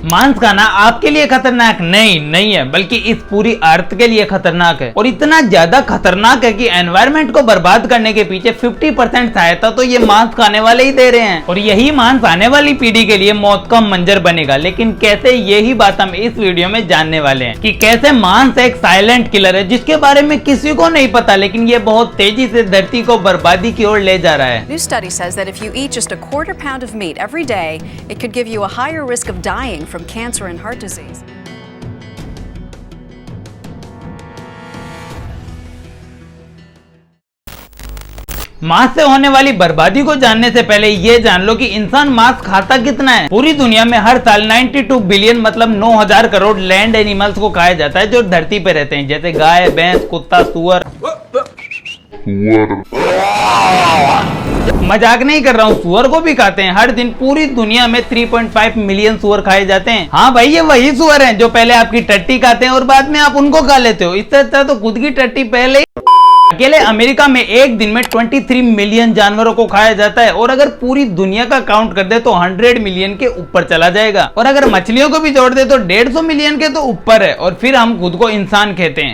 मांस खाना आपके लिए खतरनाक नहीं है, बल्कि इस पूरी अर्थ के लिए खतरनाक है। और इतना ज्यादा खतरनाक है कि एनवायरमेंट को बर्बाद करने के पीछे 50% सहायता तो ये मांस खाने वाले ही दे रहे हैं। और यही मांस आने वाली पीढ़ी के लिए मौत का मंजर बनेगा। लेकिन कैसे, यही बात हम इस वीडियो में जानने वाले हैं कि कैसे मांस एक साइलेंट किलर है जिसके बारे में किसी को नहीं पता, लेकिन ये बहुत तेजी से धरती को बर्बादी की ओर ले जा रहा है। New study says that if you eat just a quarter pound of meat every day, it could give you a higher risk of dying from cancer and heart disease. मांस से होने वाली बर्बादी को जानने से पहले ये जान लो कि इंसान मांस खाता कितना है। पूरी दुनिया में हर साल 92 बिलियन मतलब 9000 करोड़ लैंड एनिमल्स को खाया जाता है जो धरती पे रहते हैं, जैसे गाय, भैंस, कुत्ता, सुअर। मजाक नहीं कर रहा हूँ, सुअर को भी खाते हैं। हर दिन पूरी दुनिया में 3.5 मिलियन सुअर खाए जाते हैं। हाँ भाई, ये वही सुअर हैं जो पहले आपकी टट्टी खाते हैं और बाद में आप उनको खा लेते हो। इससे अच्छा तो खुद की टट्टी पहले। अकेले अमेरिका में एक दिन में 23 मिलियन जानवरों को खाया जाता है और अगर पूरी दुनिया का काउंट कर दे तो 100 मिलियन के ऊपर चला जाएगा। और अगर मछलियों को भी जोड़ दे तो 150 मिलियन के तो ऊपर है। और फिर हम खुद को इंसान कहते हैं।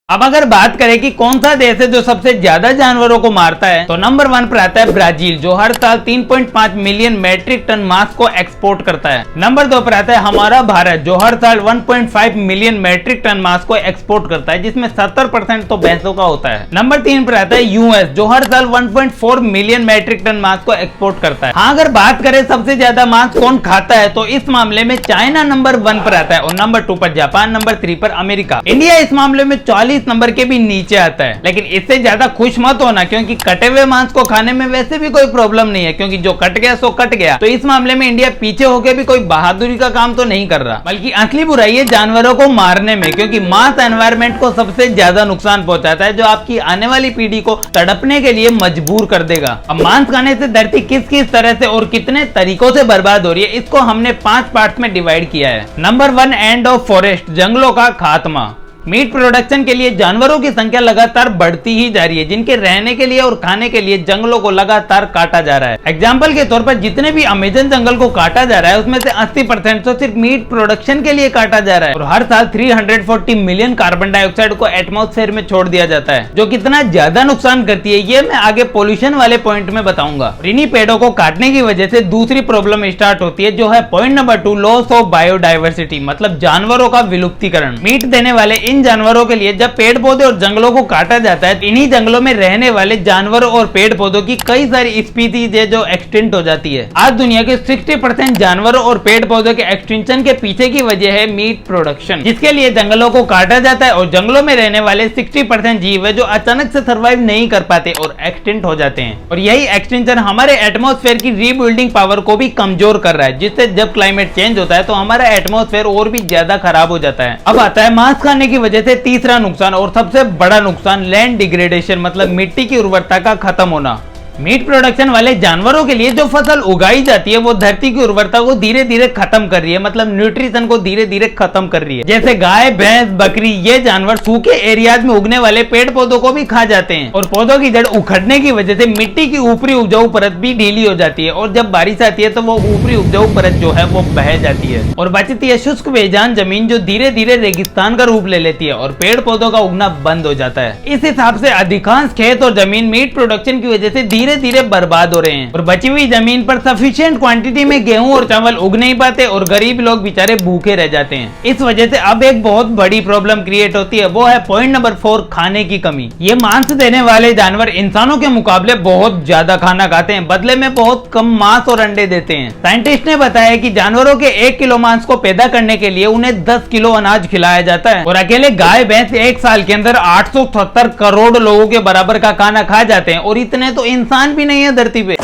अब अगर बात करें कि कौन सा देश है जो सबसे ज्यादा जानवरों को मारता है, तो नंबर 1 पर आता है ब्राजील, जो हर साल 3.5 मिलियन मैट्रिक टन मांस को एक्सपोर्ट करता है। नंबर 2 पर आता है हमारा भारत, जो हर साल 1.5 मिलियन मैट्रिक टन मांस को एक्सपोर्ट करता है, जिसमें 70% तो भैंसों का होता है। नंबर 3 पर आता है यूएस, जो हर साल 1.4 मिलियन मैट्रिक टन मांस को एक्सपोर्ट करता है। हाँ, अगर बात करें सबसे ज्यादा मांस कौन खाता है, तो इस मामले में चाइना नंबर 1 पर आता है और नंबर 2 पर जापान, नंबर 3 पर अमेरिका। इंडिया इस मामले में 40 नंबर के भी नीचे आता है। लेकिन इससे ज्यादा खुश मत होना, क्योंकि कटे हुए मांस को खाने में वैसे भी कोई प्रॉब्लम नहीं है, क्योंकि जो कट गया सो कट गया। तो इस मामले में इंडिया पीछे होकर भी कोई बहादुरी का काम तो नहीं कर रहा, बल्कि असली बुराई है जानवरों को मारने में, क्योंकि मांस एनवायरमेंट को सबसे ज्यादा नुकसान पहुंचाता है, जो आपकी आने वाली पीढ़ी को तड़पने के लिए मजबूर कर देगा। अब मांस खाने से धरती किस किस तरह से और कितने तरीकों से बर्बाद हो रही है, इसको हमने 5 पार्ट में डिवाइड किया है। नंबर 1, एंड ऑफ फॉरेस्ट, जंगलों का खात्मा। मीट प्रोडक्शन के लिए जानवरों की संख्या लगातार बढ़ती ही जा रही है, जिनके रहने के लिए और खाने के लिए जंगलों को लगातार काटा जा रहा है। एग्जाम्पल के तौर पर जितने भी अमेजन जंगल को काटा जा रहा है, उसमें से 80% तो सिर्फ मीट प्रोडक्शन के लिए काटा जा रहा है। और हर साल 340 मिलियन कार्बन डाइऑक्साइड को एटमॉस्फेयर में छोड़ दिया जाता है, जो कितना ज्यादा नुकसान करती है ये मैं आगे पोल्यूशन वाले पॉइंट में बताऊंगा। इन्हीं पेड़ों को काटने की वजह से दूसरी प्रॉब्लम स्टार्ट होती है, जो है point number 2, loss of biodiversity, मतलब जानवरों का विलुप्तीकरण। मीट देने वाले इन जानवरों के लिए जब पेड़ पौधे और जंगलों को काटा जाता है, इन्हीं जंगलों में रहने वाले जानवरों और पेड़ पौधों की कई सारी स्पीसीज है जो एक्सटिंक्ट हो जाती है। आज दुनिया के 60% जानवरों और पेड़ पौधों के एक्सटिंक्शन के पीछे की वजह है मीट प्रोडक्शन, जिसके लिए जंगलों को काटा जाता है और जंगलों में रहने वाले 60% जीव है जो अचानक से सर्वाइव नहीं कर पाते और एक्सटिंक्ट हो जाते हैं। और यही एक्सटिंक्शन हमारे एटमॉस्फेयर की रीबिल्डिंग पावर को भी कमजोर कर रहा है, जिससे जब क्लाइमेट चेंज होता है तो हमारा एटमॉस्फेयर और भी ज्यादा खराब हो जाता है। अब आता है मांस खाने की वजह से तीसरा नुकसान और सबसे बड़ा नुकसान, लैंड डिग्रेडेशन, मतलब मिट्टी की उर्वरता का खत्म होना। मीट प्रोडक्शन वाले जानवरों के लिए जो फसल उगाई जाती है वो धरती की उर्वरता को धीरे धीरे खत्म कर रही है, मतलब न्यूट्रिशन को धीरे धीरे खत्म कर रही है। जैसे गाय, भैंस, बकरी, ये जानवर सूखे एरियाज में उगने वाले पेड़ पौधों को भी खा जाते हैं और पौधों की जड़ उखड़ने की वजह से मिट्टी की ऊपरी उपजाऊ परत भी ढीली हो जाती है और जब बारिश आती है तो वो ऊपरी उपजाऊ परत जो है वो बह जाती है और बचती है शुष्क बेजान जमीन, जो धीरे धीरे रेगिस्तान का रूप ले लेती है और पेड़ पौधों का उगना बंद हो जाता है। इस हिसाब से अधिकांश खेत और जमीन मीट प्रोडक्शन की वजह से धीरे धीरे बर्बाद हो रहे हैं और बची हुई जमीन पर सफिशिएंट क्वांटिटी में गेहूं और चावल उग नहीं पाते और गरीब लोग बेचारे भूखे रह जाते हैं। इस वजह से अब एक बहुत बड़ी प्रॉब्लम क्रिएट होती है, वो है पॉइंट नंबर 4, खाने की कमी। ये मांस देने वाले जानवर इंसानों के मुकाबले बहुत ज्यादा खाना खाते हैं, बदले में बहुत कम मांस और अंडे देते हैं। साइंटिस्ट ने बताया कि जानवरों के 1 किलो मांस को पैदा करने के लिए उन्हें 10 किलो अनाज खिलाया जाता है और अकेले गाय भैंस 1 साल के अंदर 870 करोड़ लोगों के बराबर का खाना खा जाते हैं और इतने तो इंसान भी नहीं है धरती पे।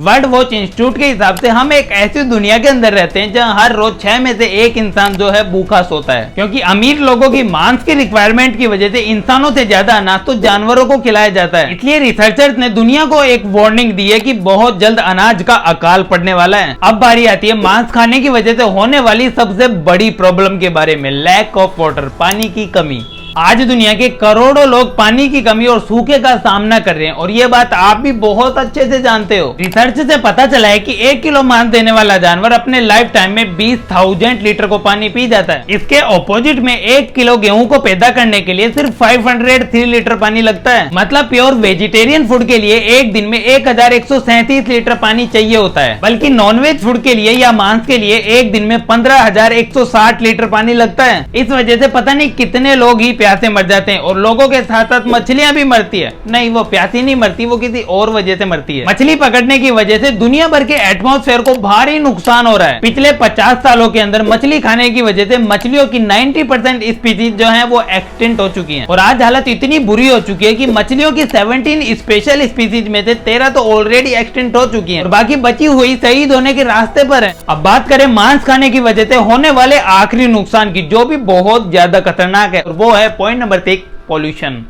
वर्ल्ड वॉच इंस्टीट्यूट के हिसाब से हम एक ऐसी दुनिया के अंदर रहते हैं जहां हर रोज 6 में से 1 इंसान जो है भूखा सोता है, क्योंकि अमीर लोगों की मांस की रिक्वायरमेंट की वजह से इंसानों से ज्यादा अनाज तो जानवरों को खिलाया जाता है। इसलिए रिसर्चर्स ने दुनिया को एक वार्निंग दी है कि बहुत जल्द अनाज का अकाल पड़ने वाला है। अब बारी आती है मांस खाने की वजह से होने वाली सबसे बड़ी प्रॉब्लम के बारे में, लैक ऑफ वाटर, पानी की कमी। आज दुनिया के करोड़ों लोग पानी की कमी और सूखे का सामना कर रहे हैं और ये बात आप भी बहुत अच्छे से जानते हो। रिसर्च से पता चला है कि 1 किलो मांस देने वाला जानवर अपने लाइफ टाइम में 20,000 लीटर को पानी पी जाता है। इसके ऑपोजिट में 1 किलो गेहूं को पैदा करने के लिए सिर्फ 503 लीटर पानी लगता है। मतलब प्योर वेजिटेरियन फूड के लिए एक दिन में 1137 लीटर पानी चाहिए होता है, बल्कि नॉनवेज फूड के लिए या मांस के लिए एक दिन में 15,160 लीटर पानी लगता है। इस वजह से पता नहीं कितने लोग ही प्यासे मर जाते हैं और लोगों के साथ साथ मछलियां भी मरती है। नहीं, वो प्यासी नहीं मरती, वो किसी और वजह से मरती है। मछली पकड़ने की वजह से दुनिया भर के एटमॉस्फेयर को भारी नुकसान हो रहा है। पिछले 50 सालों के अंदर मछली खाने की वजह से मछलियों की 90% स्पीसीज जो है वो एक्सटिंक्ट हो चुकी है और आज हालत इतनी बुरी हो चुकी है कि मछलियों की 17 स्पेशल स्पीसीज में से 13 तो ऑलरेडी एक्सटिंक्ट हो चुकी है और बाकी बची हुई शहीद होने के रास्ते पर है। अब बात करें मांस खाने की वजह से होने वाले आखिरी नुकसान की, जो भी बहुत ज्यादा खतरनाक है, और वो है point number 3, pollution.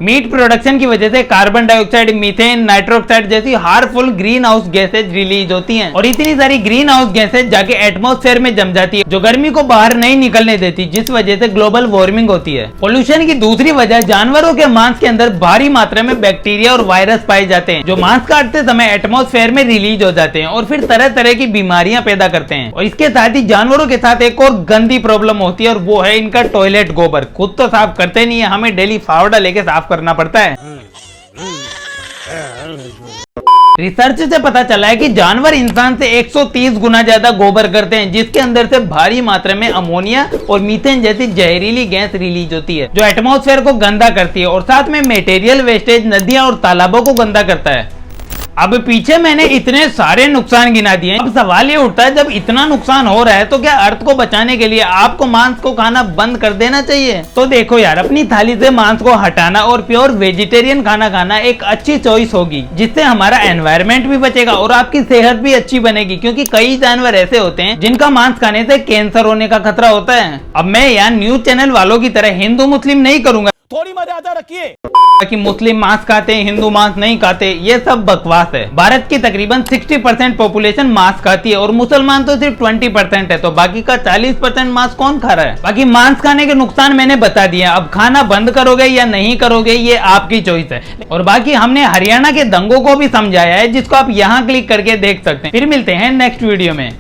Meat production की वजह से कार्बन डाइऑक्साइड, मीथेन, नाइट्रोक्साइड जैसी harmful green house gases release होती हैं और इतनी सारी ग्रीन हाउस गैसेज जाके एटमॉस्फेयर में जम जाती है जो गर्मी को बाहर नहीं निकलने देती, जिस वजह से ग्लोबल वार्मिंग होती है। पोल्यूशन की दूसरी वजह जानवरों के मांस के अंदर भारी मात्रा में बैक्टीरिया और वायरस पाए जाते हैं जो मांस काटते समय एटमॉस्फेयर में रिलीज हो जाते हैं और फिर तरह तरह की बीमारियां पैदा करते हैं। और इसके साथ ही जानवरों के साथ एक और गंदी प्रॉब्लम होती है और वो है इनका टॉयलेट गोबर। खुद तो साफ करते नहीं है, हमें डेली फावड़ा लेके साफ करना पड़ता है। रिसर्च से पता चला है कि जानवर इंसान से 130 गुना ज्यादा गोबर करते हैं, जिसके अंदर से भारी मात्रा में अमोनिया और मीथेन जैसी जहरीली गैस रिलीज होती है जो एटमॉस्फेयर को गंदा करती है और साथ में मटेरियल वेस्टेज नदियां और तालाबों को गंदा करता है। अब पीछे मैंने इतने सारे नुकसान गिना दिए, अब सवाल ये उठता है जब इतना नुकसान हो रहा है तो क्या अर्थ को बचाने के लिए आपको मांस को खाना बंद कर देना चाहिए? तो देखो यार, अपनी थाली से मांस को हटाना और प्योर वेजिटेरियन खाना खाना एक अच्छी चॉइस होगी, जिससे हमारा एनवायरनमेंट भी बचेगा और आपकी सेहत भी अच्छी बनेगी, क्योंकि कई जानवर ऐसे होते हैं जिनका मांस खाने से कैंसर होने का खतरा होता है। अब मैं यहाँ न्यूज चैनल वालों की तरह हिंदू मुस्लिम नहीं करूंगा, थोड़ी मर्यादा रखिए कि मुस्लिम मांस खाते हैं हिंदू मांस नहीं खाते, ये सब बकवास है। भारत की तकरीबन 60% पॉपुलेशन मांस खाती है और मुसलमान तो सिर्फ 20% है, तो बाकी का 40% मांस कौन खा रहा है? बाकी मांस खाने के नुकसान मैंने बता दिया, अब खाना बंद करोगे या नहीं करोगे ये आपकी चॉइस है। और बाकी हमने हरियाणा के दंगों को भी समझाया है, जिसको आप यहाँ क्लिक करके देख सकते हैं। फिर मिलते हैं नेक्स्ट वीडियो में।